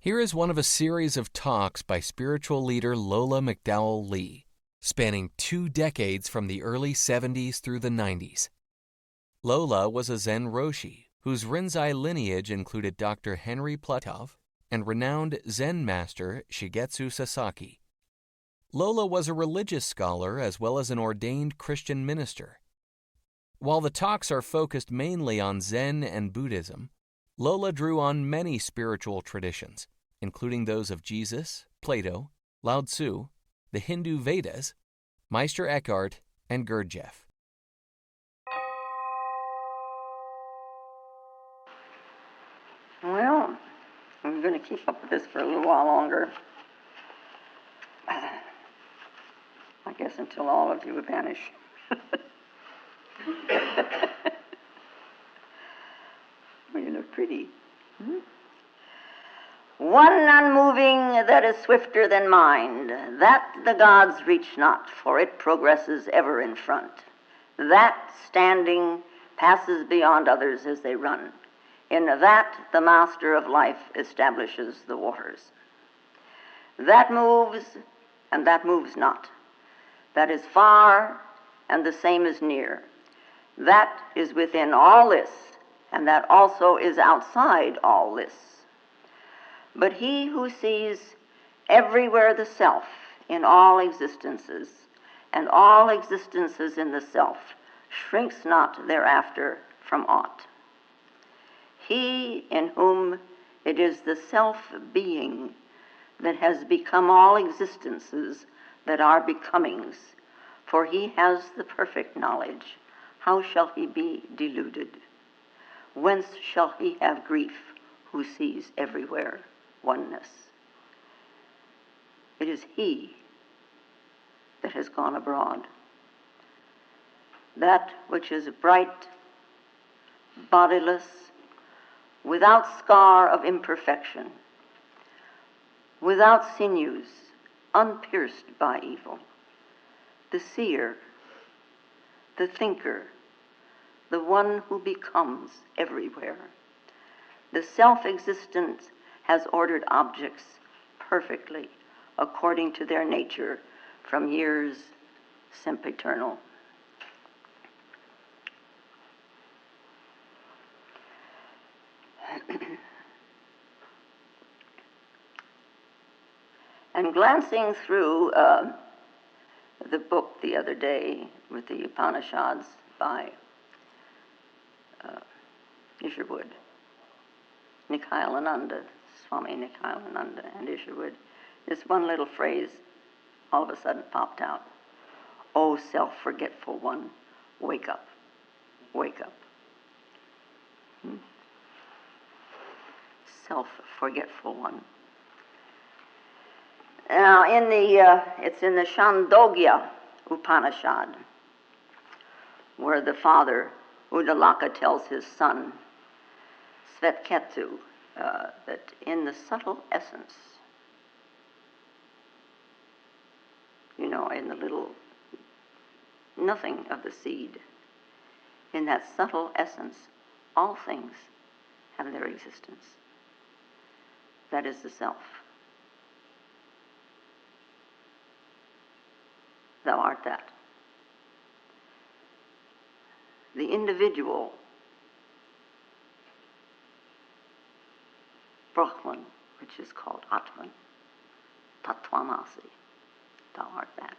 Here is one of a series of talks by spiritual leader Lola McDowell Lee, spanning 2 decades from the early 70s through the 90s. Lola was a Zen Roshi, whose Rinzai lineage included Dr. Henry Platov and renowned Zen master Shigetsu Sasaki. Lola was a religious scholar as well as an ordained Christian minister. While the talks are focused mainly on Zen and Buddhism, Lola drew on many spiritual traditions, including those of Jesus, Plato, Lao Tzu, the Hindu Vedas, Meister Eckhart, and Gurdjieff. Well, I'm going to keep up with this for a little while longer. I guess until all of you vanish. Well, you look pretty. One unmoving that is swifter than mind, that the gods reach not, for it progresses ever in front. That, standing, passes beyond others as they run. In that, the master of life establishes the waters. That moves, and that moves not. That is far, and the same is near. That is within all this, and that also is outside all this. But he who sees everywhere the self in all existences, and all existences in the self, shrinks not thereafter from aught. He in whom it is the self-being that has become all existences that are becomings, for he has the perfect knowledge. How shall he be deluded? Whence shall he have grief who sees everywhere oneness? It is he that has gone abroad. That which is bright, bodiless, without scar of imperfection, without sinews, unpierced by evil, the seer, the thinker, the one who becomes everywhere. The self-existent has ordered objects perfectly according to their nature from years sempiternal. And glancing through the book the other day with the Upanishads by Isherwood, Nikhilananda, Swami Nikhilananda and Isherwood, this one little phrase all of a sudden popped out. "Oh, self-forgetful one, wake up, wake up." Self-forgetful one. Now, it's in the Chandogya Upanishad, where the father, Uddalaka, tells his son, Svetketu, that in the subtle essence, in the little nothing of the seed, in that subtle essence, all things have their existence. That is the self. Thou art that. The individual, Brahman, which is called Atman, Tattvamasi, thou art that.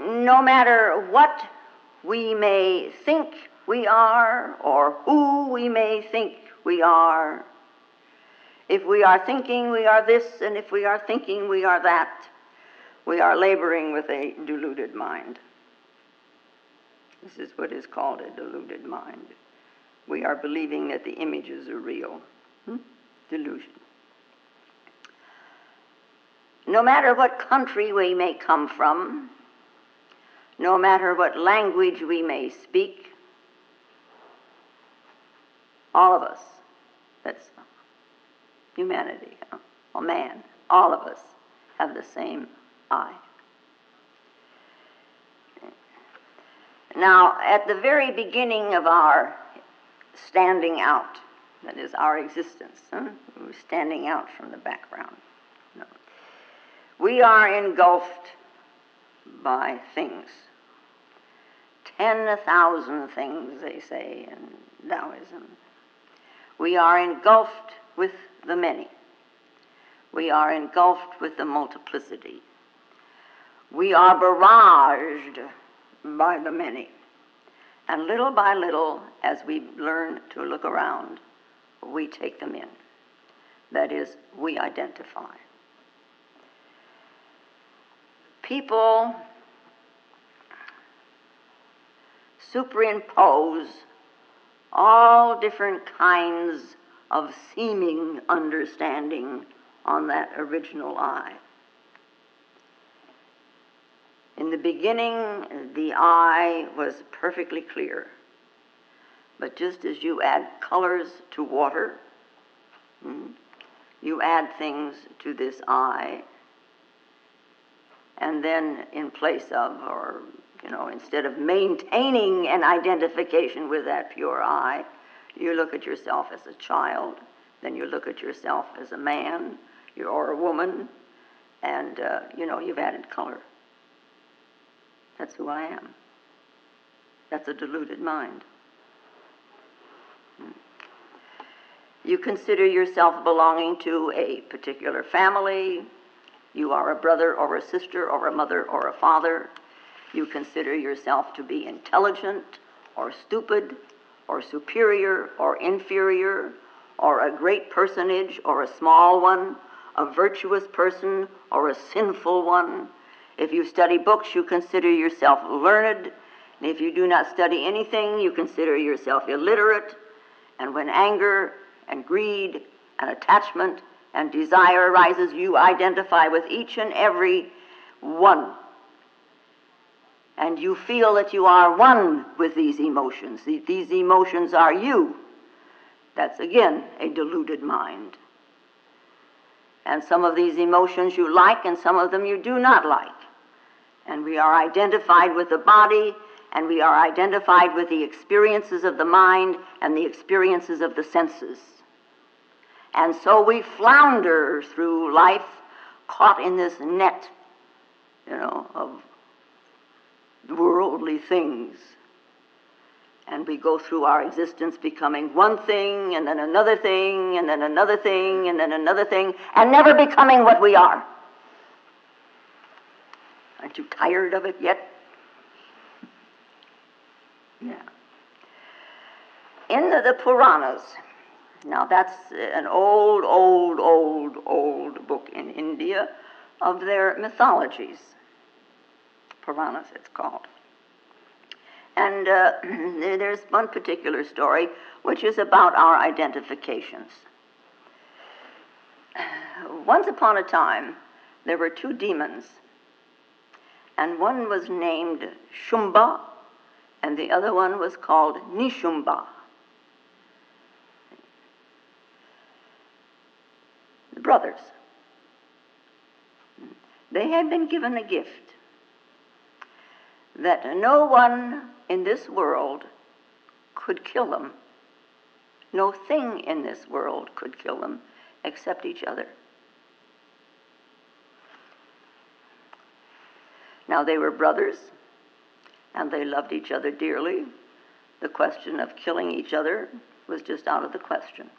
No matter what we may think we are, or who we may think we are, if we are thinking we are this, and if we are thinking we are that, we are laboring with a deluded mind. This is what is called a deluded mind. We are believing that the images are real. Delusion. No matter what country we may come from, no matter what language we may speak, all of us, that's humanity, or man, all of us have the same I. Now, at the very beginning of our standing out That is our existence. We're standing out from the background. No. We are engulfed by things. 10,000 things, they say in Taoism. We are engulfed with the many. We are engulfed with the multiplicity. We are barraged by the many. And little by little, as we learn to look around, we take them in. That is, we identify. People superimpose all different kinds of seeming understanding on that original I. In the beginning, the I was perfectly clear. But just as you add colors to water, you add things to this I, and then in place of, or instead of maintaining an identification with that pure I, you look at yourself as a child, then you look at yourself as a man or a woman, and you've added color. That's who I am. That's a deluded mind. You consider yourself belonging to a particular family. You are a brother or a sister or a mother or a father. You consider yourself to be intelligent or stupid or superior or inferior or a great personage or a small one, a virtuous person or a sinful one. If you study books, you consider yourself learned. And if you do not study anything, you consider yourself illiterate. And when anger and greed and attachment and desire arises, you identify with each and every one. And you feel that you are one with these emotions. These emotions are you. That's, again, a deluded mind. And some of these emotions you like, and some of them you do not like. And we are identified with the body, and we are identified with the experiences of the mind and the experiences of the senses. And so we flounder through life, caught in this net, of worldly things. And we go through our existence becoming one thing, and then another thing, and then another thing, and then another thing, and never becoming what we are. Aren't you tired of it yet? Yeah. In the Puranas, now that's an old book in India of their mythologies. Puranas, it's called. And there's one particular story which is about our identifications. Once upon a time, there were two demons, and one was named Shumba, and the other one was called Nishumba. The brothers. They had been given a gift that no one in this world could kill them. No thing in this world could kill them except each other. Now they were brothers, and they loved each other dearly. The question of killing each other was just out of the question.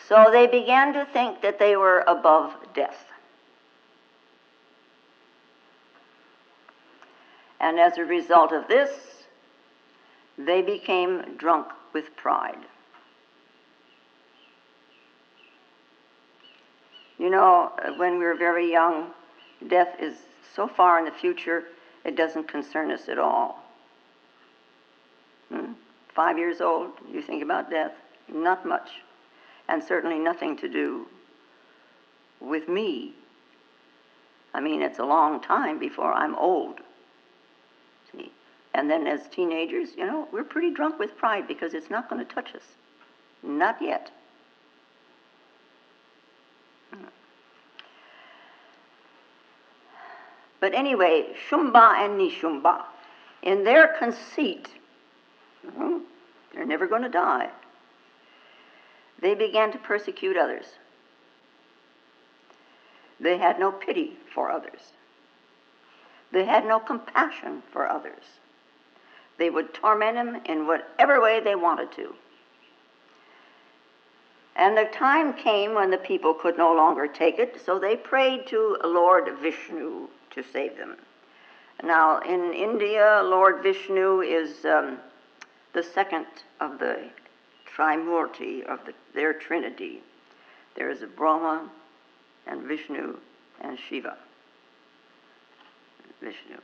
So they began to think that they were above death. And as a result of this, they became drunk with pride. When we were very young, death is so far in the future, it doesn't concern us at all. 5 years old, you think about death? Not much. And certainly nothing to do with me. I mean, it's a long time before I'm old. See? And then as teenagers, we're pretty drunk with pride because it's not going to touch us. Not yet. But anyway, Shumba and Nishumba, in their conceit, never going to die. They began to persecute others. They had no pity for others. They had no compassion for others. They would torment him in whatever way they wanted to. And the time came when the people could no longer take it, so they prayed to Lord Vishnu to save them. Now, in India, Lord Vishnu is the second of the Trimurti of their trinity. There is Brahma and Vishnu and Shiva. Vishnu.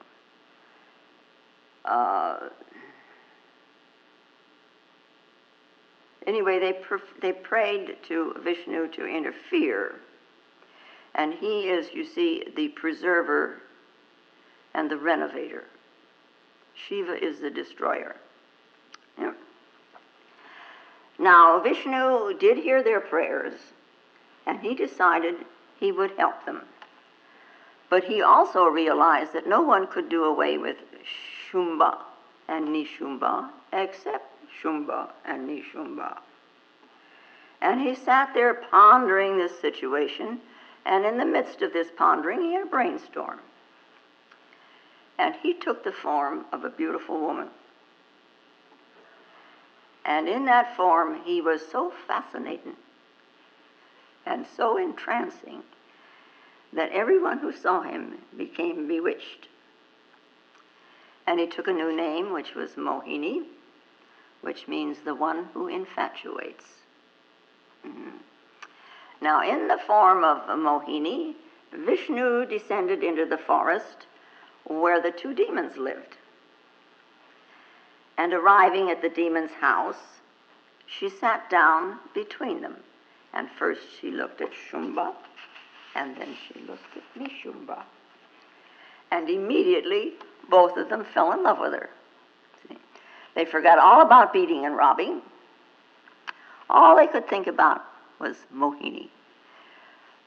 Anyway, they prayed to Vishnu to interfere. And he is, you see, the preserver and the renovator. Shiva is the destroyer. Yeah. Now, Vishnu did hear their prayers, and he decided he would help them. But he also realized that no one could do away with Shumba and Nishumba except Shumba and Nishumba. And he sat there pondering this situation, and in the midst of this pondering, he had a brainstorm. And he took the form of a beautiful woman. And in that form, he was so fascinating and so entrancing that everyone who saw him became bewitched. And he took a new name, which was Mohini, which means the one who infatuates. Mm-hmm. Now, in the form of Mohini, Vishnu descended into the forest where the two demons lived. And arriving at the demon's house, she sat down between them. And first she looked at Shumba, and then she looked at Nishumba. And immediately, both of them fell in love with her. See? They forgot all about beating and robbing. All they could think about was Mohini.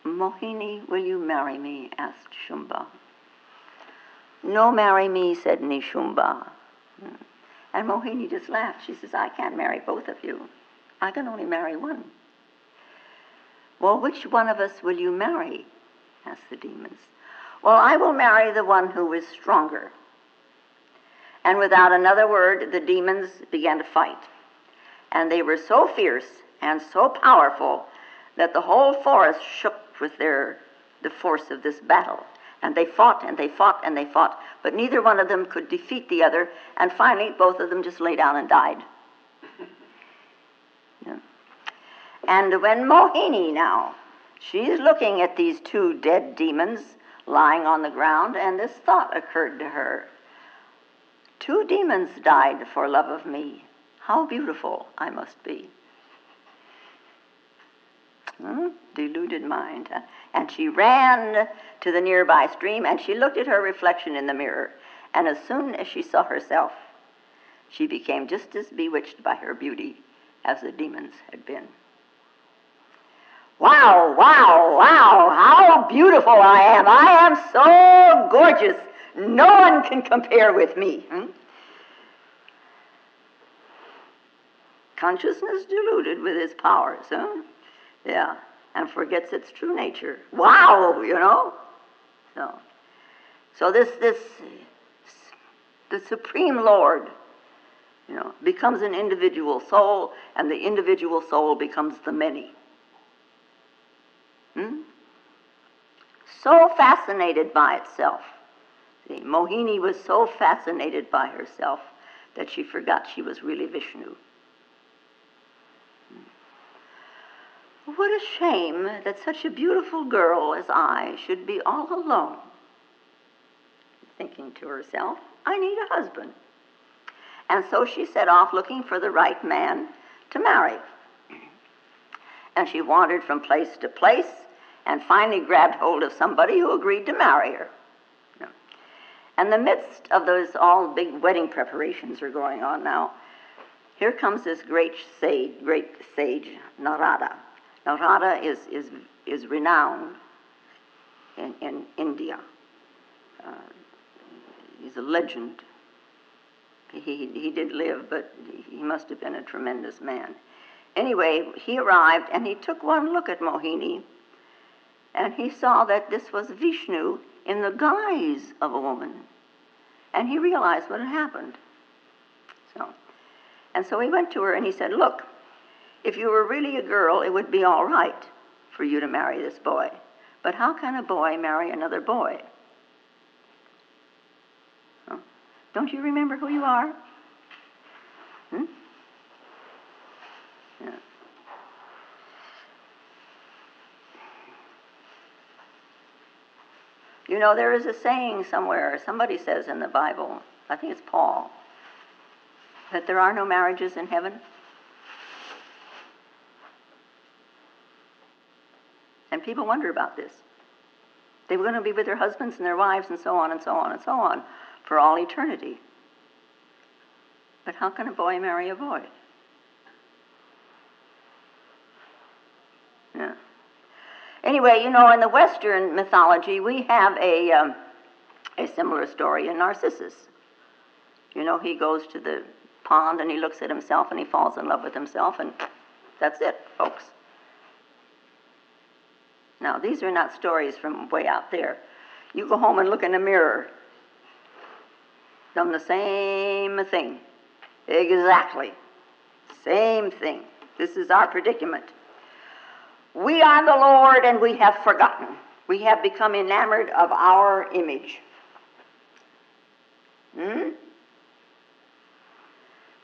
Mohini, will you marry me? Asked Shumba. No, marry me, said Nishumba. And Mohini just laughed. She says, I can't marry both of you. I can only marry one. Well, which one of us will you marry? Asked the demons. Well, I will marry the one who is stronger. And without another word, the demons began to fight. And they were so fierce and so powerful that the whole forest shook with the force of this battle. And they fought and they fought and they fought, but neither one of them could defeat the other, and finally both of them just lay down and died. Yeah. And when Mohini now, she's looking at these two dead demons lying on the ground, and this thought occurred to her. 2 demons died for love of me. How beautiful I must be. Deluded mind. Huh? And she ran to the nearby stream, and she looked at her reflection in the mirror. And as soon as she saw herself, she became just as bewitched by her beauty as the demons had been. Wow, wow, wow, how beautiful I am. I am so gorgeous. No one can compare with me. Consciousness deluded with its powers, huh? Yeah, and forgets its true nature. Wow, you know? So the Supreme Lord, you know, becomes an individual soul, and the individual soul becomes the many. So fascinated by itself. See, Mohini was so fascinated by herself that she forgot she was really Vishnu. What a shame that such a beautiful girl as I should be all alone. Thinking to herself, I need a husband. And so she set off looking for the right man to marry. And she wandered from place to place and finally grabbed hold of somebody who agreed to marry her. In the midst of those all big wedding preparations are going on now, here comes this great sage, Narada. Narada is renowned in India. He's a legend. He did live, but he must have been a tremendous man. Anyway, he arrived, and he took one look at Mohini, and he saw that this was Vishnu in the guise of a woman. And he realized what had happened. So he went to her and he said, look, if you were really a girl, it would be all right for you to marry this boy. But how can a boy marry another boy? Huh? Don't you remember who you are? Yeah. You know, there is a saying somewhere, somebody says in the Bible, I think it's Paul, that there are no marriages in heaven. And people wonder about this. They were going to be with their husbands and their wives and so on and so on and so on for all eternity. But how can a boy marry a boy? Yeah. Anyway, you know, in the Western mythology, we have a similar story in Narcissus. You know, he goes to the pond and he looks at himself and he falls in love with himself, and that's it, folks. Now, these are not stories from way out there. You go home and look in the mirror. Done the same thing. Exactly. Same thing. This is our predicament. We are the Lord, and we have forgotten. We have become enamored of our image.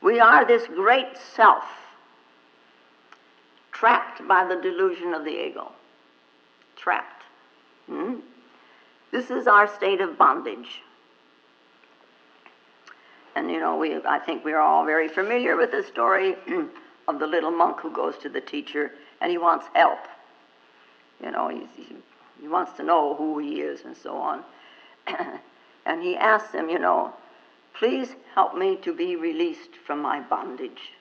We are this great self, trapped by the delusion of the ego. Trapped. This is our state of bondage. And you know, I think we're all very familiar with the story of the little monk who goes to the teacher and he wants help. You know, he wants to know who he is and so on. And he asks him, you know, please help me to be released from my bondage.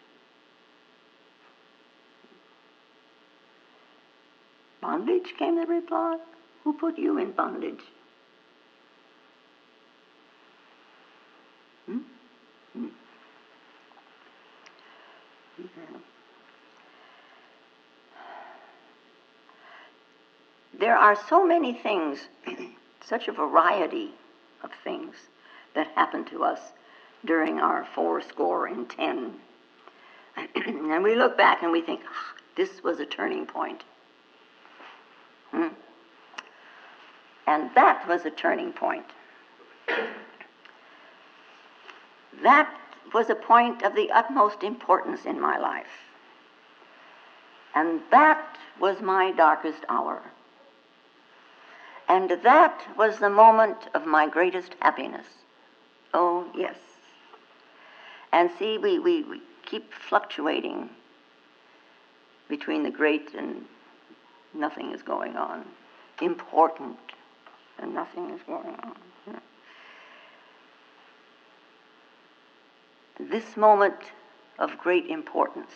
Bondage, came the reply. Who put you in bondage? There are so many things, such a variety of things that happen to us during our 80. And we look back and we think, this was a turning point. And that was a turning point. That was a point of the utmost importance in my life. And that was my darkest hour. And that was the moment of my greatest happiness. Oh, yes. And see, we keep fluctuating between the great and nothing is going on. Important and nothing is going on. Yeah. This moment of great importance,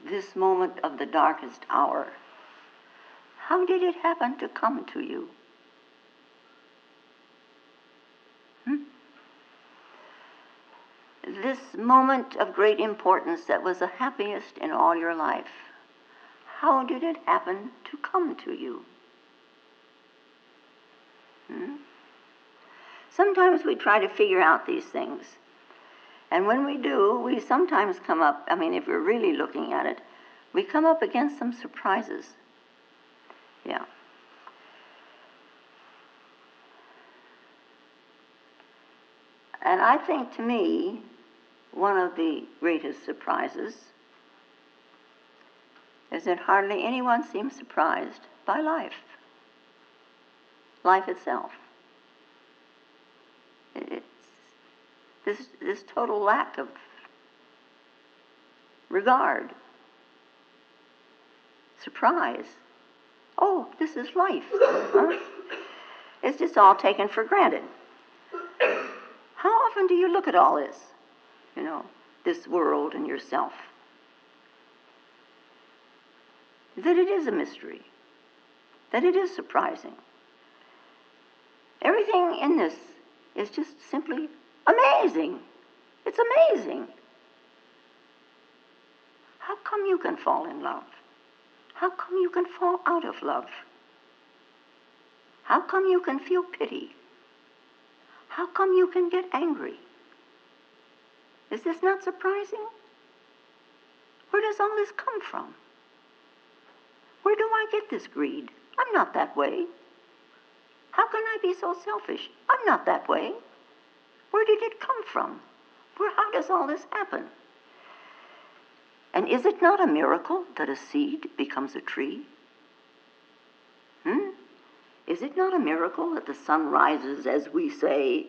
this moment of the darkest hour, how did it happen to come to you? This moment of great importance that was the happiest in all your life, how did it happen to come to you? Sometimes we try to figure out these things. And when we do, we sometimes come up, if we're really looking at it, we come up against some surprises. Yeah. And I think, to me, one of the greatest surprises is that hardly anyone seems surprised by life. Life itself. It's this total lack of regard, surprise. Oh, this is life. It's just all taken for granted. How often do you look at all this? You know, this world and yourself. That it is a mystery. That it is surprising. Everything in this is just simply Amazing. It's amazing. How come you can fall in love? How come you can fall out of love? How come you can feel pity? How come you can get angry? Is this not surprising? Where does all this come from? Where do I get this greed? I'm not that way. How can I be so selfish? I'm not that way. Where did it come from? How does all this happen? And is it not a miracle that a seed becomes a tree? Is it not a miracle that the sun rises, as we say,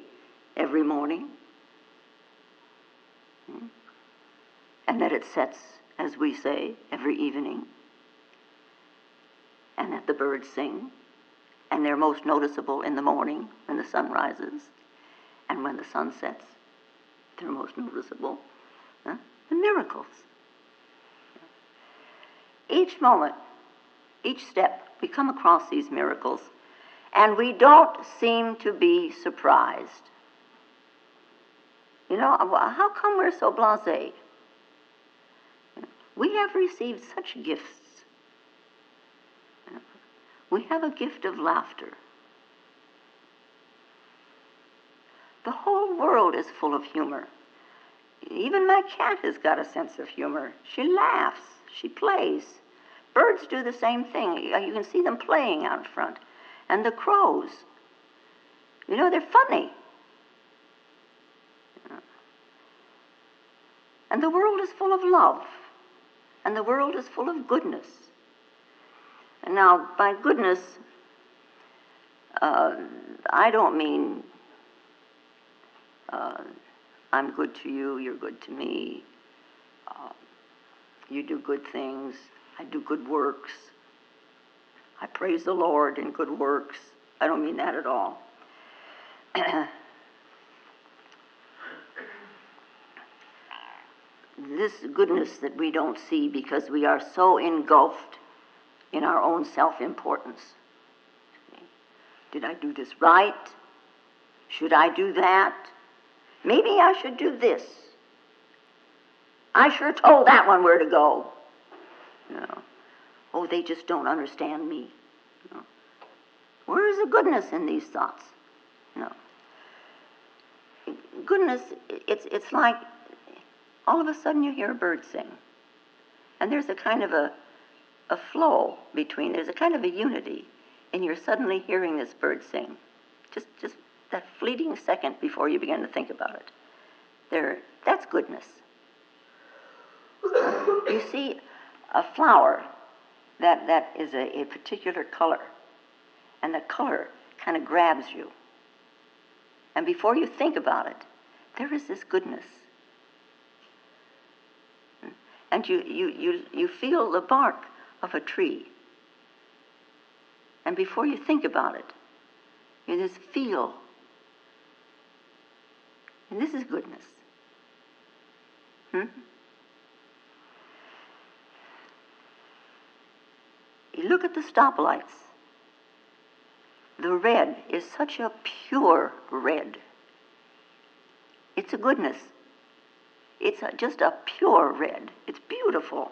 every morning? And that it sets, as we say, every evening? And that the birds sing, and they're most noticeable in the morning when the sun rises, and when the sun sets, they're most noticeable. The miracles. Each moment, each step, we come across these miracles, and we don't seem to be surprised. How come we're so blasé? We have received such gifts. We have a gift of laughter. The whole world is full of humor. Even my cat has got a sense of humor. She laughs. She plays. Birds do the same thing. You can see them playing out front. And the crows, they're funny. And the world is full of love. And the world is full of goodness. And now, by goodness, I don't mean I'm good to you, you're good to me. You do good things, I do good works. I praise the Lord in good works. I don't mean that at all. This goodness that we don't see because we are so engulfed in our own self-importance. Did I do this right? Should I do that? Maybe I should do this. I sure told that one where to go. Oh, they just don't understand me. Where is the goodness in these thoughts? Goodness, it's like all of a sudden you hear a bird sing. And there's a kind of a flow between, there's a kind of a unity, and you're suddenly hearing this bird sing. Just that fleeting second before you begin to think about it. That's goodness. You see a flower that is a particular color, and the color kind of grabs you. And before you think about it, there is this goodness. And you feel the bark of a tree. And before you think about it, you just feel. And this is goodness. You look at the stoplights. The red is such a pure red. It's a goodness. It's just a pure red. It's beautiful.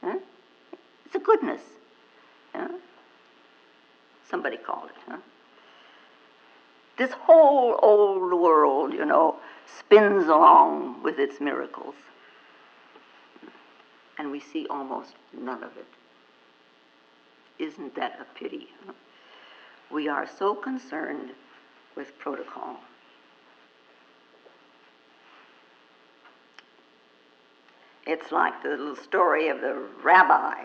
It's a goodness. Somebody called it. This whole old world, spins along with its miracles. And we see almost none of it. Isn't that a pity? We are so concerned with protocol. It's like the little story of the rabbi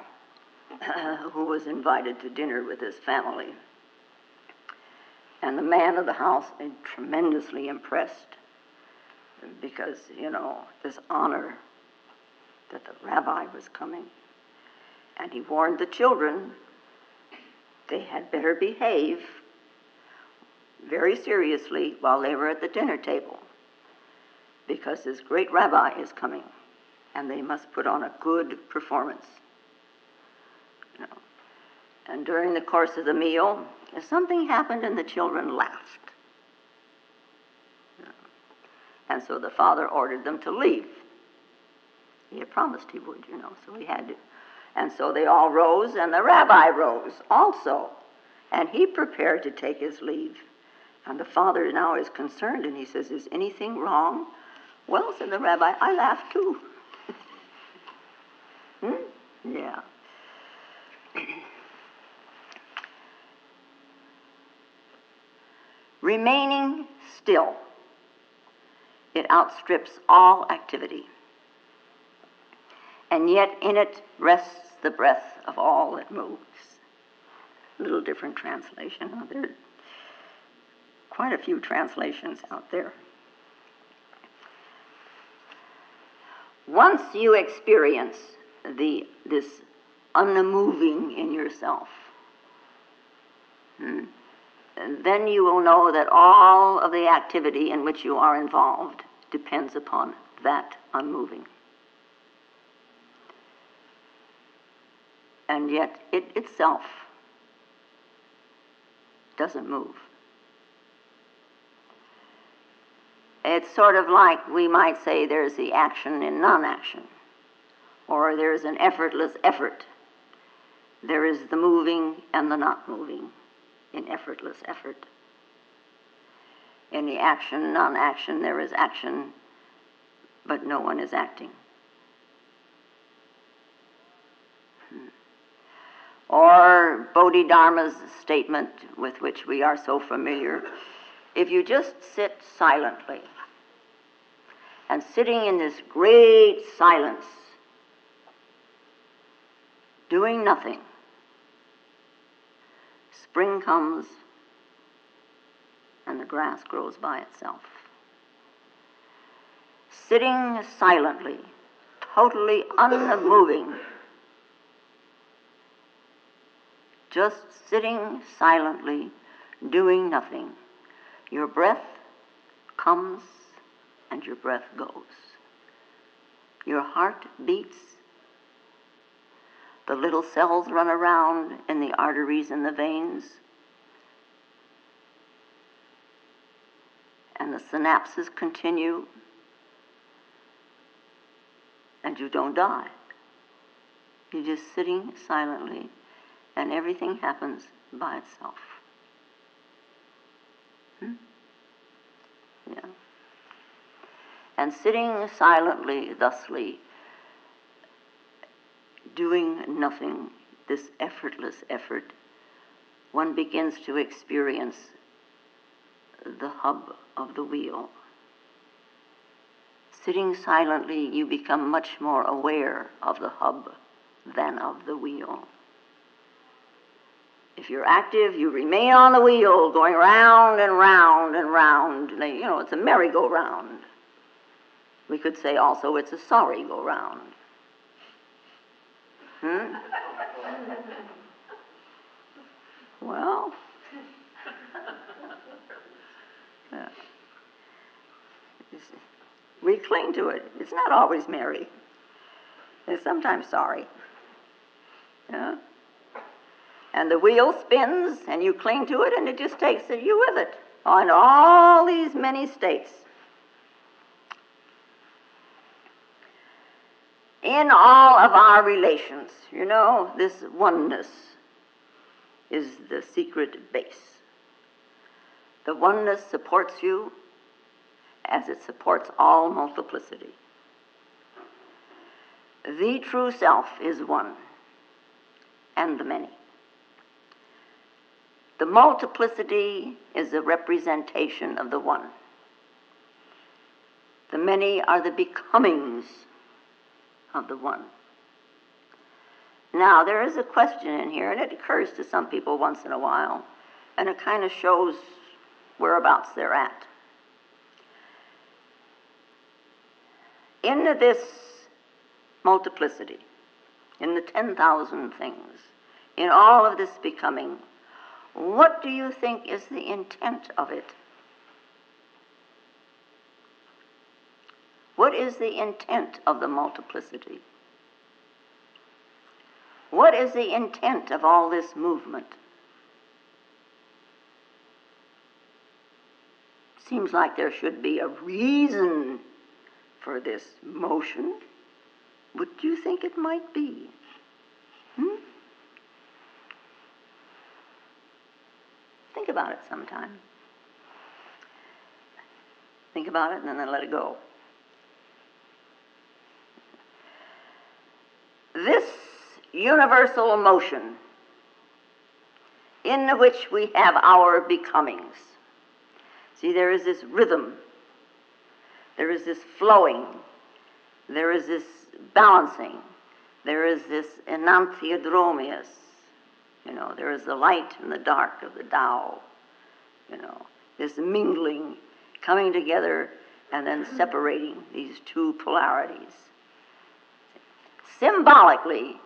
who was invited to dinner with his family. And the man of the house is tremendously impressed because, this honor that the rabbi was coming. And he warned the children they had better behave very seriously while they were at the dinner table because this great rabbi is coming and they must put on a good performance. And during the course of the meal, something happened and the children laughed. And so the father ordered them to leave. He had promised he would, so he had to. And so they all rose, and the rabbi rose also. And he prepared to take his leave. And the father now is concerned, and he says, "Is anything wrong?" "Well," said the rabbi, "I laughed too." Yeah. Remaining still, it outstrips all activity. And yet in it rests the breath of all that moves. A little different translation. There are quite a few translations out there. Once you experience this unmoving in yourself, then you will know that all of the activity in which you are involved depends upon that unmoving. And yet it itself doesn't move. It's sort of like we might say there's the action in non-action, or there's an effortless effort. There is the moving and the not moving in effortless effort. In the action, non-action, there is action, but no one is acting. Or Bodhidharma's statement with which we are so familiar, if you just sit silently, and sitting in this great silence, doing nothing, spring comes and the grass grows by itself. Sitting silently, totally unmoving, just sitting silently, doing nothing. Your breath comes and your breath goes. Your heart beats. The little cells run around in the arteries and the veins. And the synapses continue. And you don't die. You're just sitting silently, and everything happens by itself. Yeah. And sitting silently, thusly, doing nothing, this effortless effort, one begins to experience the hub of the wheel. Sitting silently, you become much more aware of the hub than of the wheel. If you're active, you remain on the wheel, going round and round and round. It's a merry-go-round. We could say also it's a sorry-go-round. Well, we cling to it. It's not always merry. It's sometimes sorry. Yeah? And the wheel spins, and you cling to it, and it just takes you with it on all these many states. In all of our relations, this oneness is the secret base. The oneness supports you as it supports all multiplicity. The true self is one, and the many. The multiplicity is a representation of the one. The many are the becomings of the one. Now, there is a question in here, and it occurs to some people once in a while, and it kind of shows whereabouts they're at. In this multiplicity, in the 10,000 things, in all of this becoming, what do you think is the intent of it? What is the intent of the multiplicity? What is the intent of all this movement? Seems like there should be a reason for this motion. What do you think it might be? Think about it sometime. Think about it and then let it go. This universal motion in which we have our becomings. See, there is this rhythm, there is this flowing, there is this balancing, there is this enantiodromius, there is the light and the dark of the Tao, this mingling, coming together and then separating these two polarities. Symbolically,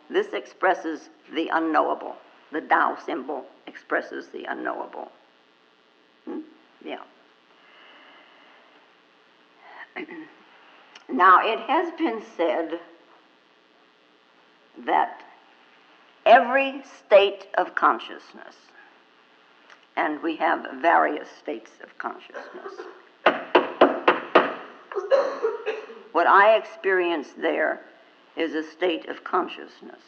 this expresses the unknowable. The Tao symbol expresses the unknowable. Yeah. Now, it has been said that every state of consciousness, and we have various states of consciousness, what I experience there is a state of consciousness.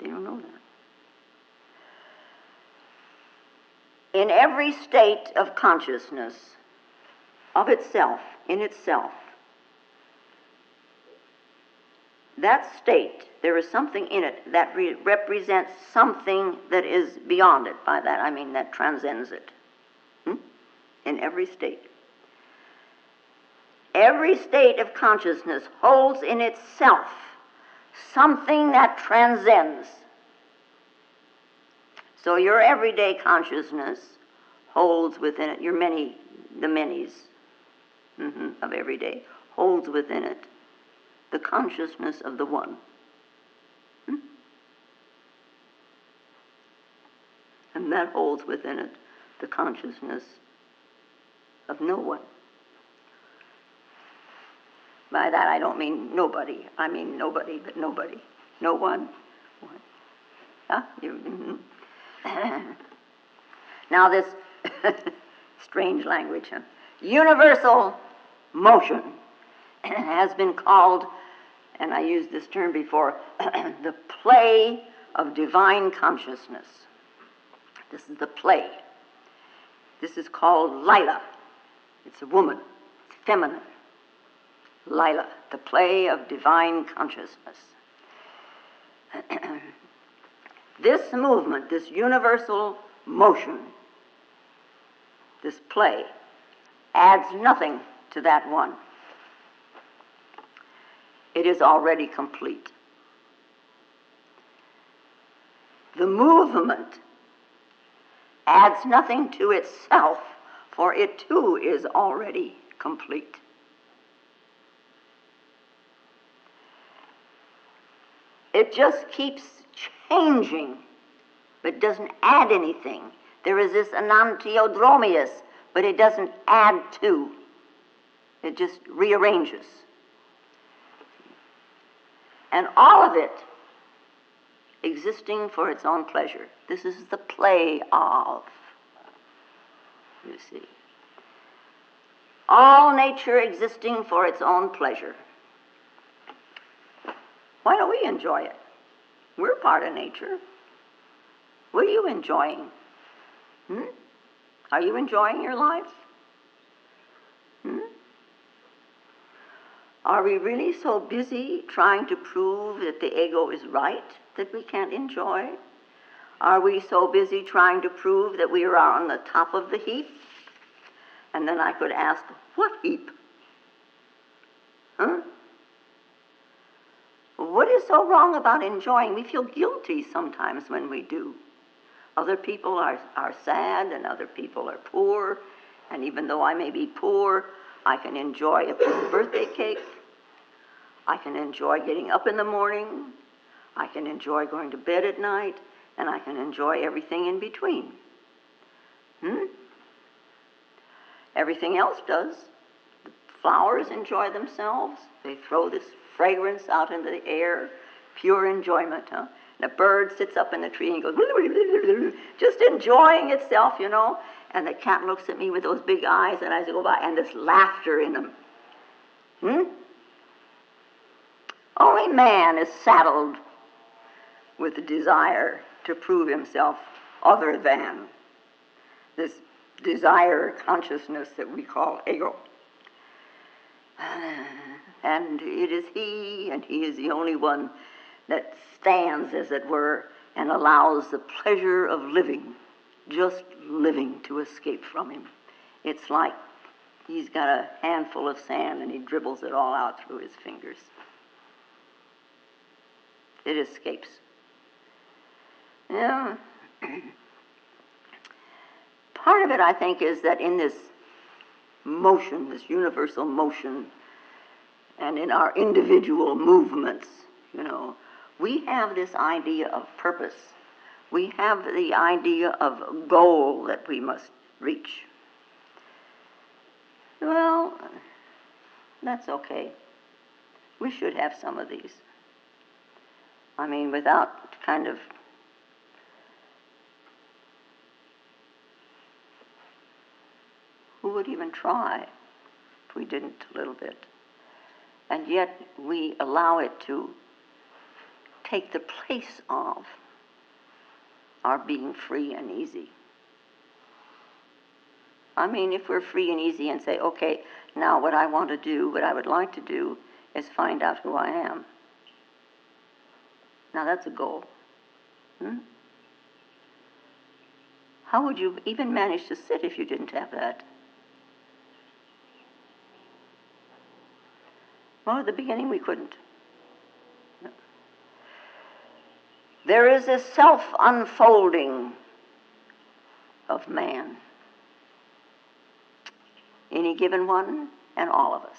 They don't know that. In every state of consciousness, of itself, in itself, that state, there is something in it that represents something that is beyond it. By that I mean that transcends it. In every state. Every state of consciousness holds in itself something that transcends. So your everyday consciousness holds within it, the manys of every day, holds within it the consciousness of the one. And that holds within it the consciousness of no one. By that I don't mean nobody. I mean nobody, but nobody. No one. Huh? Now this strange language, universal motion has been called, and I used this term before, the play of divine consciousness. This is the play. This is called Lila. It's a woman. It's feminine. Lila, the play of divine consciousness. This movement, this universal motion, this play, adds nothing to that one. It is already complete. The movement adds nothing to itself, for it too is already complete. It just keeps changing, but doesn't add anything. There is this enantiodromius, but it doesn't add to. It just rearranges. And all of it existing for its own pleasure. This is the play of, you see. All nature existing for its own pleasure. Why don't we enjoy it? We're part of nature. What are you enjoying? Are you enjoying your life? Are we really so busy trying to prove that the ego is right that we can't enjoy? Are we so busy trying to prove that we are on the top of the heap? And then I could ask, what heap? What is so wrong about enjoying? We feel guilty sometimes when we do. Other people are sad and other people are poor. And even though I may be poor, I can enjoy a piece of birthday cake. I can enjoy getting up in the morning. I can enjoy going to bed at night. And I can enjoy everything in between. Everything else does. The flowers enjoy themselves. They throw this fragrance out into the air. Pure enjoyment, huh? And a bird sits up in the tree and goes, just enjoying itself, you know. And the cat looks at me with those big eyes, and I go by, and this laughter in them. Only man is saddled with the desire to prove himself other than this desire consciousness that we call ego. And it is he, and he is the only one that stands, as it were, and allows the pleasure of living, just living, to escape from him. It's like he's got a handful of sand and he dribbles it all out through his fingers. It escapes. Yeah. Part of it, I think, is that in this motion, this universal motion, and in our individual movements, you know, we have this idea of purpose. We have the idea of a goal that we must reach. Well, that's okay. We should have some of these. I mean, without kind of who would even try if we didn't a little bit? And yet we allow it to take the place of our being free and easy. I mean, if we're free and easy and say, okay, now what I want to do, what I would like to do, is find out who I am. Now that's a goal. How would you even manage to sit if you didn't have that? Well, at the beginning we couldn't. There is a self-unfolding of man. Any given one and all of us.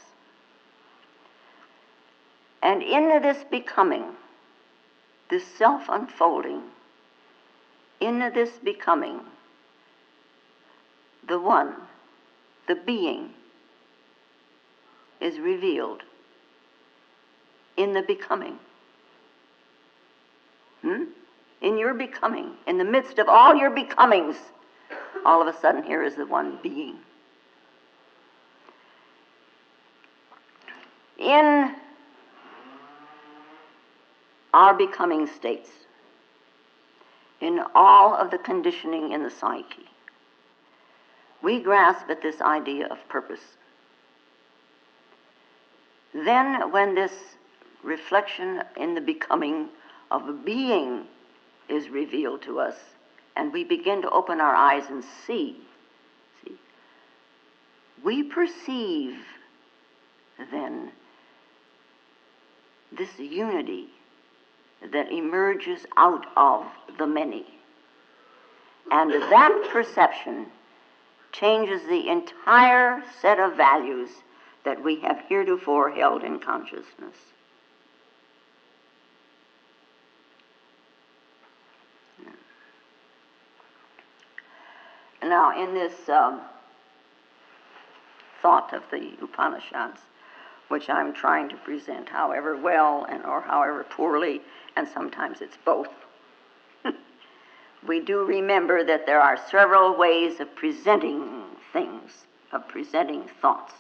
And in this becoming, this self-unfolding, in this becoming, the one, the being, is revealed in the becoming. In your becoming, in the midst of all your becomings, all of a sudden here is the one being. In our becoming states, in all of the conditioning in the psyche, we grasp at this idea of purpose. Then when this reflection in the becoming of a being is revealed to us, and we begin to open our eyes and see, we perceive then this unity that emerges out of the many. And that perception changes the entire set of values that we have heretofore held in consciousness. Now, in this thought of the Upanishads, which I'm trying to present however well or however poorly, and sometimes it's both, we do remember that there are several ways of presenting things, of presenting thoughts.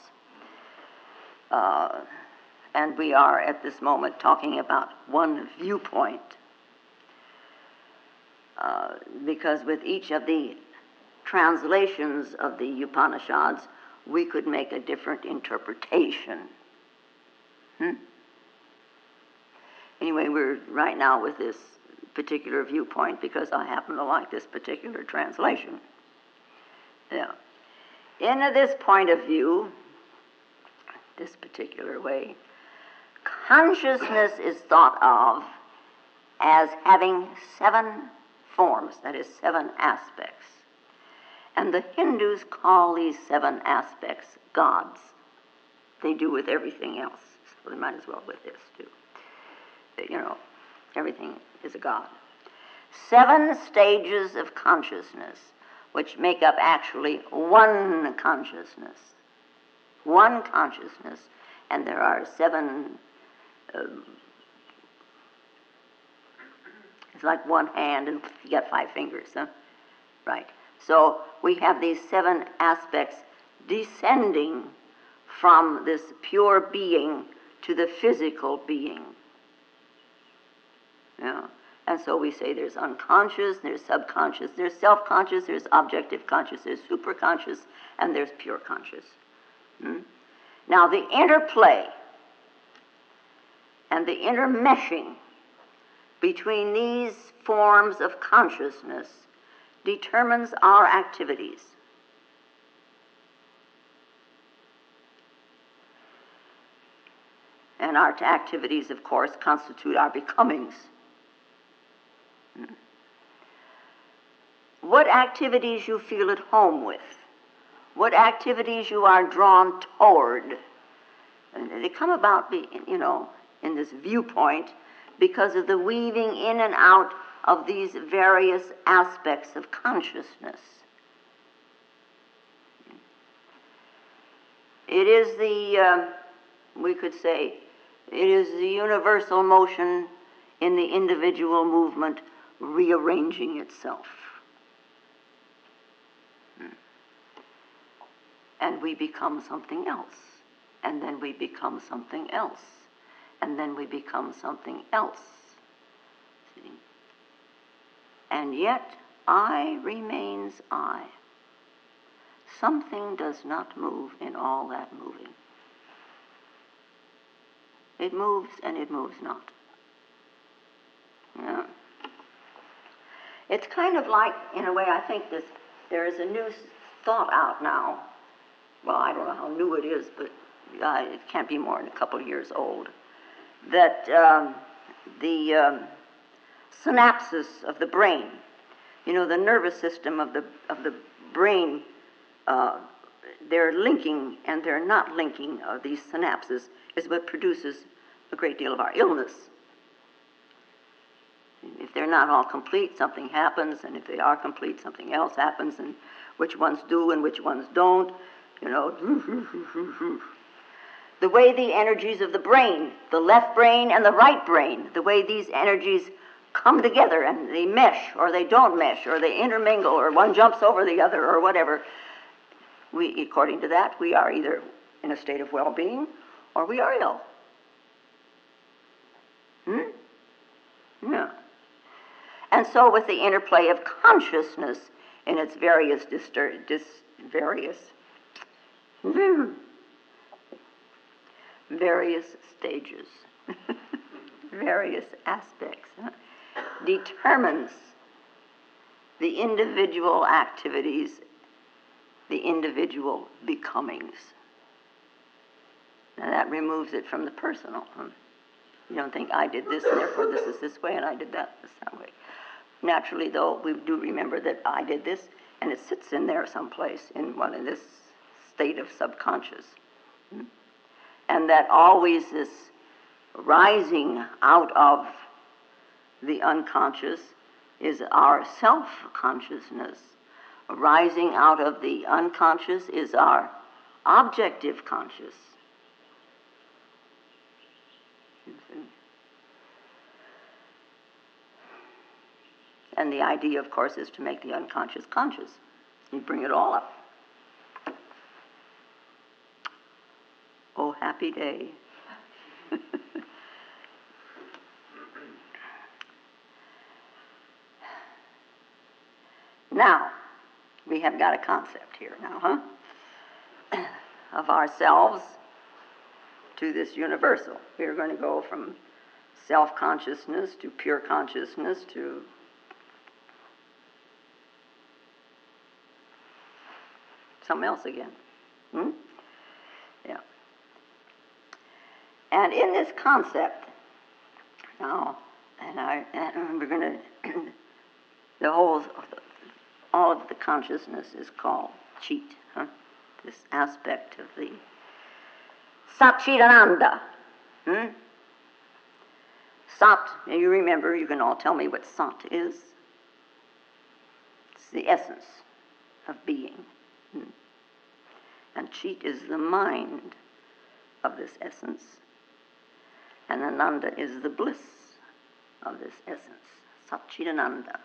And we are at this moment talking about one viewpoint, because with each of the translations of the Upanishads, we could make a different interpretation. Anyway, we're right now with this particular viewpoint because I happen to like this particular translation. Yeah. In this point of view, this particular way, consciousness is thought of as having 7 forms, that is 7 aspects. And the Hindus call these 7 aspects gods. They do with everything else, so they might as well with this too. You know, everything is a god. 7 stages of consciousness, which make up actually one consciousness. One consciousness, and there are 7 It's like one hand and you got 5 fingers, huh? Right. So we have these 7 aspects descending from this pure being to the physical being. Yeah. And so we say there's unconscious, there's subconscious, there's self-conscious, there's objective conscious, there's superconscious, and there's pure conscious. Now the interplay and the intermeshing between these forms of consciousness determines our activities. And our activities, of course, constitute our becomings. What activities you feel at home with, what activities you are drawn toward, and they come about, in this viewpoint because of the weaving in and out of these various aspects of consciousness. It is we could say, it is the universal motion in the individual movement rearranging itself. And we become something else. And then we become something else. And then we become something else. See? And yet, I remains I. Something does not move in all that moving. It moves and it moves not. Yeah. It's kind of like, in a way, I think there is a new thought out now. Well, I don't know how new it is, but it can't be more than a couple of years old. That the synapses of the brain, the nervous system of the brain, they're linking and they're not linking of these synapses is what produces a great deal of our illness. If they're not all complete, something happens, and if they are complete, something else happens, and which ones do and which ones don't, The way the energies of the brain, the left brain and the right brain, the way these energies come together and they mesh, or they don't mesh, or they intermingle, or one jumps over the other, or whatever, according to that, we are either in a state of well-being or we are ill. Yeah. And so with the interplay of consciousness in its various stages, various aspects, determines the individual activities, the individual becomings. Now that removes it from the personal. You don't think I did this and therefore this is this way and I did that way. Naturally, though, we do remember that I did this and it sits in there someplace in this state of subconscious. And that always this rising out of the unconscious is our self-consciousness. Rising out of the unconscious is our objective conscious. And the idea, of course, is to make the unconscious conscious. You bring it all up. Oh, happy day. Now, we have got a concept here now, of ourselves to this universal. We're going to go from self-consciousness to pure consciousness to something else again. Yeah. And in this concept, now, and we're going to, all of the consciousness is called Chit, this aspect of the Satchidananda. Sat, you remember, you can all tell me what Sat is. It's the essence of being. And Chit is the mind of this essence. And Ananda is the bliss of this essence. Satchidananda.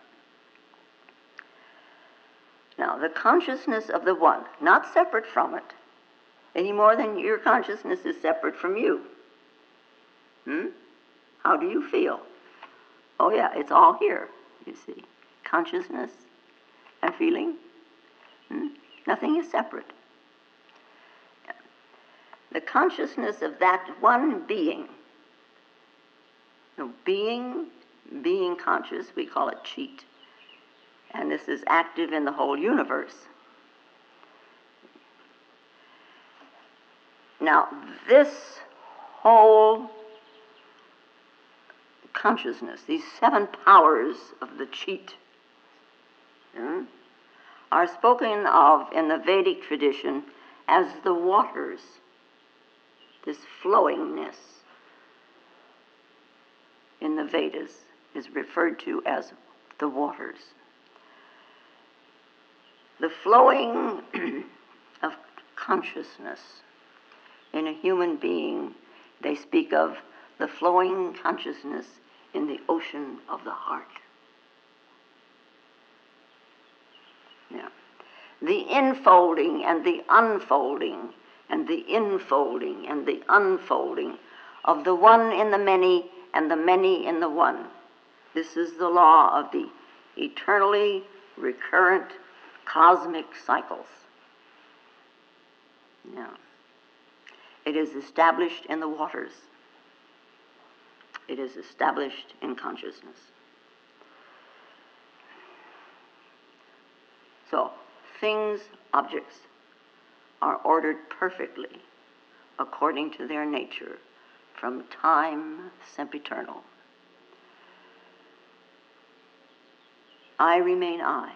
Now, the consciousness of the one, not separate from it, any more than your consciousness is separate from you. How do you feel? Oh yeah, it's all here, you see. Consciousness and feeling. Nothing is separate. The consciousness of that one being, being conscious, we call it Chit. And this is active in the whole universe. Now, this whole consciousness, these 7 powers of the Chit, are spoken of in the Vedic tradition as the waters. This flowingness in the Vedas is referred to as the waters. The flowing of consciousness in a human being, they speak of the flowing consciousness in the ocean of the heart. Yeah. The infolding and the unfolding and the infolding and the unfolding of the one in the many and the many in the one. This is the law of the eternally recurrent cosmic cycles. Yeah. It is established in the waters. It is established in consciousness. So, things, objects, are ordered perfectly according to their nature from time sempiternal. I remain I.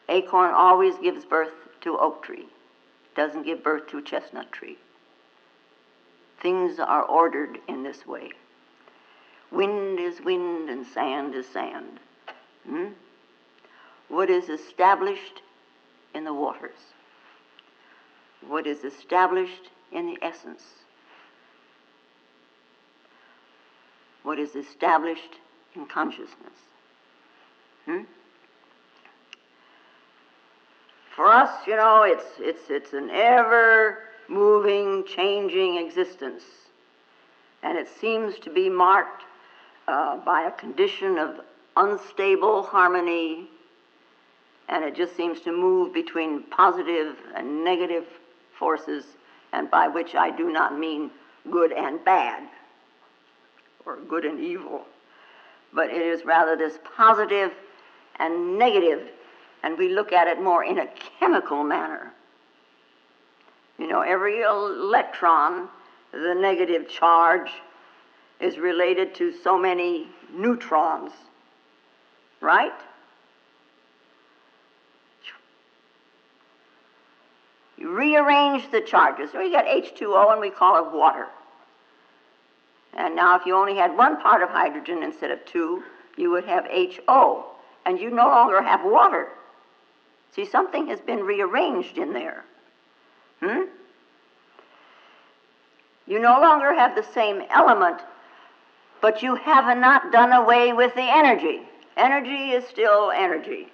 Acorn always gives birth to oak tree, doesn't give birth to chestnut tree. Things are ordered in this way. Wind is wind and sand is sand. What is established in the waters? What is established in the essence? What is established in consciousness? For us, it's an ever-moving, changing existence. And it seems to be marked by a condition of unstable harmony, and it just seems to move between positive and negative forces, and by which I do not mean good and bad, or good and evil, but it is rather this positive and negative, and we look at it more in a chemical manner. Every electron, the negative charge, is related to so many neutrons, right? You rearrange the charges. So we got H2O and we call it water. And now if you only had one part of hydrogen instead of 2, you would have HO, and you no longer have water. See, something has been rearranged in there. You no longer have the same element, but you have not done away with the energy. Energy is still energy.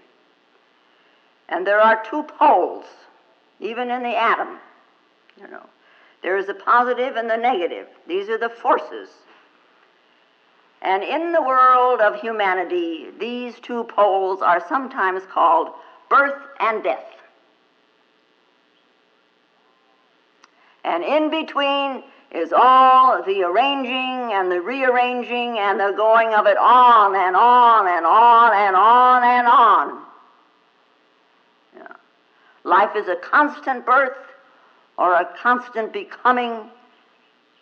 And there are 2 poles, even in the atom. There is the positive and the negative. These are the forces. And in the world of humanity, these 2 poles are sometimes called birth and death. And in between is all the arranging and the rearranging and the going of it on and on and on and on and on. Yeah. Life is a constant birth or a constant becoming,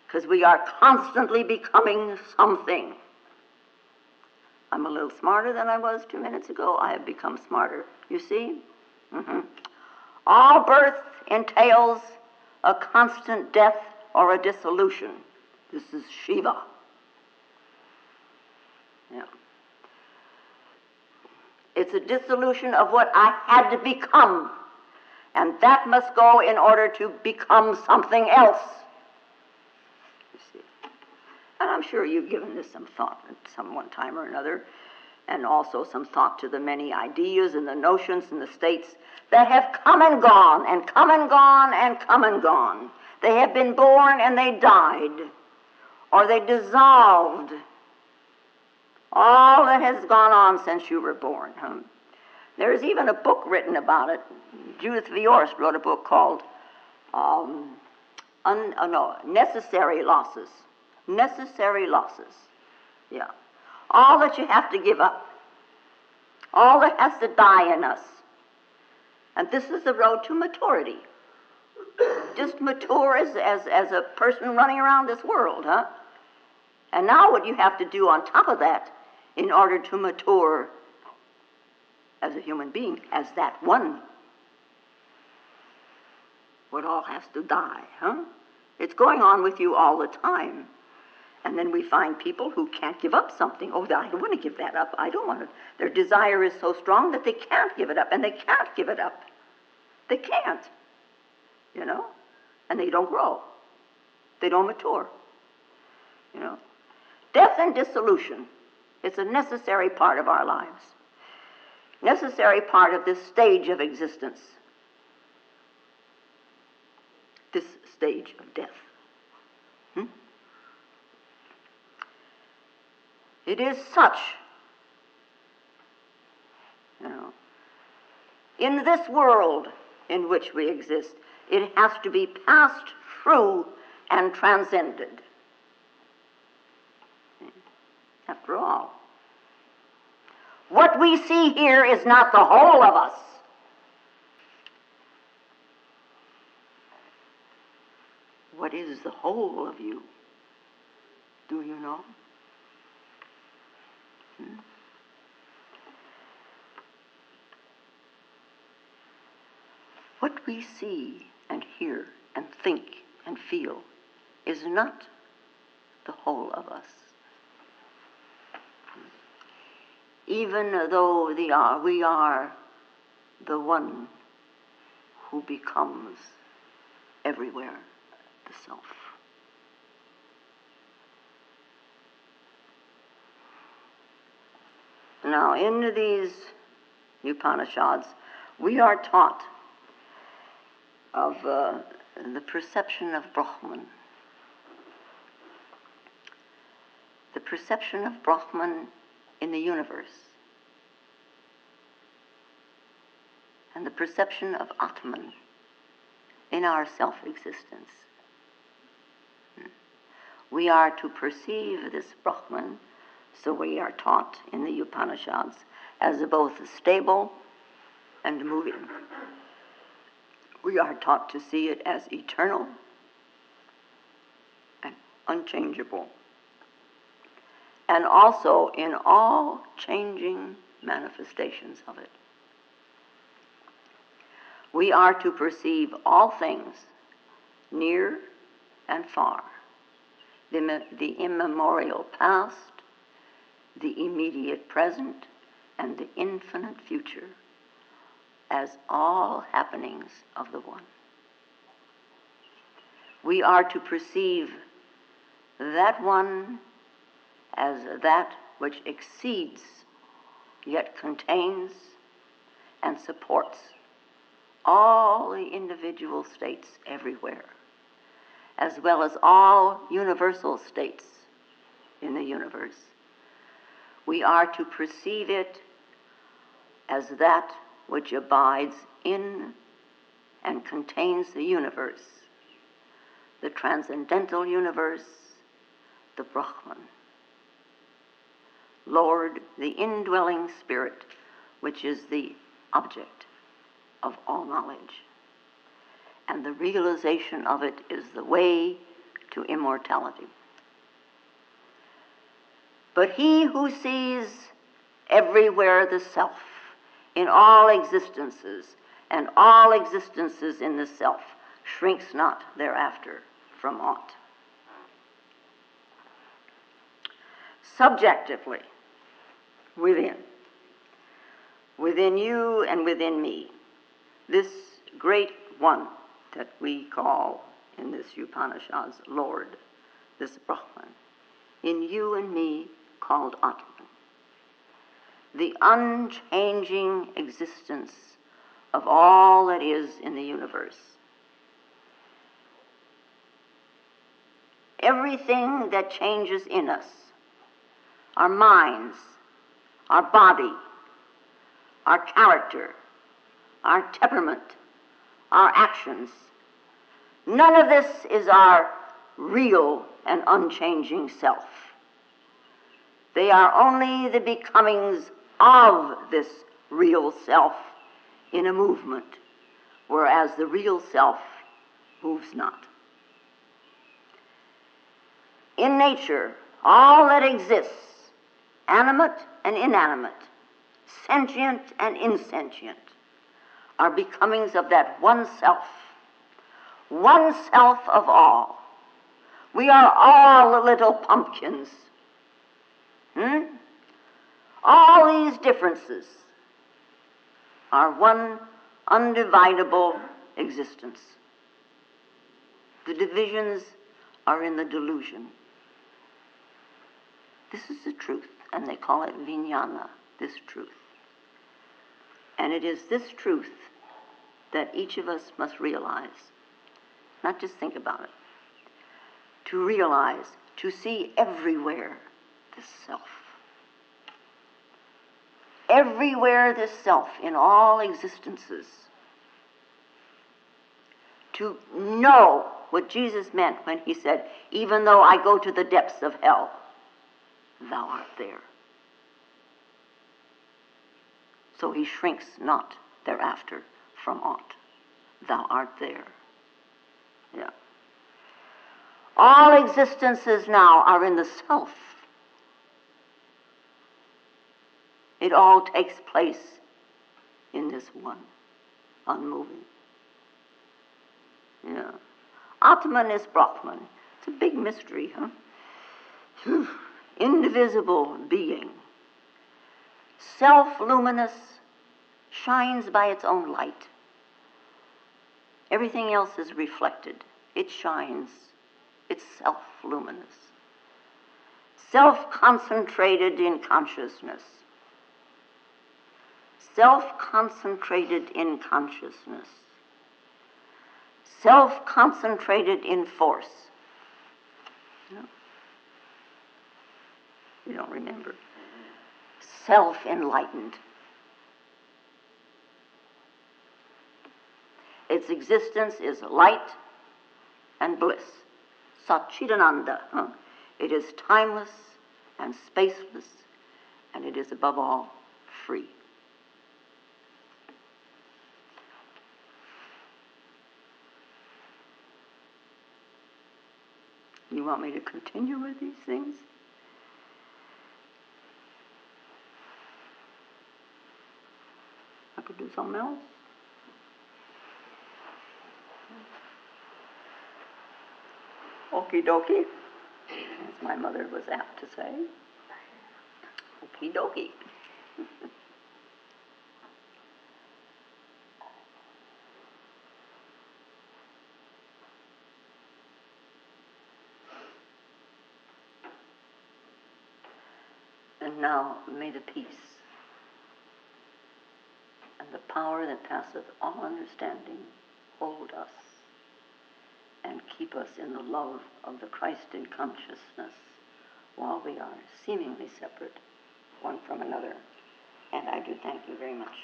because we are constantly becoming something. I'm a little smarter than I was 2 minutes ago. I have become smarter. You see? All birth entails a constant death or a dissolution. This is Shiva. Yeah. It's a dissolution of what I had to become, and that must go in order to become something else. You see? And I'm I'm sure you've given this some thought at some one time or another, and also some thought to the many ideas and the notions and the states that have come and gone, and come and gone, and come and gone. They have been born and they died, or they dissolved. All that has gone on since you were born. There's even a book written about it. Judith Viorst wrote a book called Necessary Losses. Necessary Losses. Yeah. All that you have to give up. All that has to die in us. And this is the road to maturity. Just mature as a person running around this world, And now what you have to do on top of that, in order to mature as a human being, as that one, what all has to die, It's going on with you all the time. And then we find people who can't give up something. Oh, I don't want to give that up. I don't want to. Their desire is so strong that they can't give it up, and they can't give it up. They can't, and they don't grow. They don't mature, Death and dissolution is a necessary part of our lives, necessary part of this stage of existence, this stage of death. It is such, in this world in which we exist, it has to be passed through and transcended. After all, what we see here is not the whole of us. What is the whole of you? Do you know? What we see and hear and think and feel is not the whole of us. Even though we are the one who becomes everywhere the self. Now, in these Upanishads, we are taught of the perception of Brahman. The perception of Brahman in the universe. And the perception of Atman in our self-existence. We are to perceive this Brahman, so we are taught in the Upanishads, as both stable and moving. We are taught to see it as eternal and unchangeable, and also in all changing manifestations of it. We are to perceive all things, near and far, the immemorial past, the immediate present, and the infinite future, as all happenings of the One. We are to perceive that One as that which exceeds, yet contains and supports all the individual states everywhere, as well as all universal states in the universe. We are to perceive it as that which abides in and contains the universe, the transcendental universe, the Brahman. Lord, the indwelling spirit, which is the object of all knowledge. And the realization of it is the way to immortality. But he who sees everywhere the self, in all existences, and all existences in the self, shrinks not thereafter from aught. Subjectively, within you and within me, this great one that we call in this Upanishads Lord, this Brahman, in you and me called Atman. The unchanging existence of all that is in the universe. Everything that changes in us, our minds, our body, our character, our temperament, our actions, none of this is our real and unchanging self. They are only the becomings of this real self in a movement, whereas the real self moves not. In nature, all that exists, animate and inanimate, sentient and insentient, are becomings of that one self of all. We are all little pumpkins. All these differences are one undividable existence. The divisions are in the delusion. This is the truth, and they call it vijnana, this truth. And it is this truth that each of us must realize, not just think about it, to realize, to see everywhere this self. Everywhere this self in all existences. To know what Jesus meant when he said, even though I go to the depths of hell, thou art there. So he shrinks not thereafter from aught. Thou art there. Yeah. All existences now are in the self. It all takes place in this one, unmoving. Yeah. Atman is Brahman. It's a big mystery, huh? Indivisible being. Self-luminous, shines by its own light. Everything else is reflected. It shines. It's self-luminous. Self-concentrated in consciousness. Self-concentrated in consciousness. Self-concentrated in force. No. You don't remember. Self-enlightened. Its existence is light and bliss. Satchidananda. It is timeless and spaceless, and it is above all free. You want me to continue with these things? I could do something else. Okie dokie, as my mother was apt to say. Okie dokie. And now may the peace and the power that passeth all understanding hold us and keep us in the love of the Christ in consciousness while we are seemingly separate one from another. And I do thank you very much.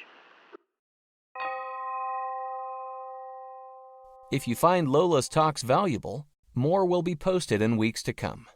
If you find Lola's talks valuable, more will be posted in weeks to come.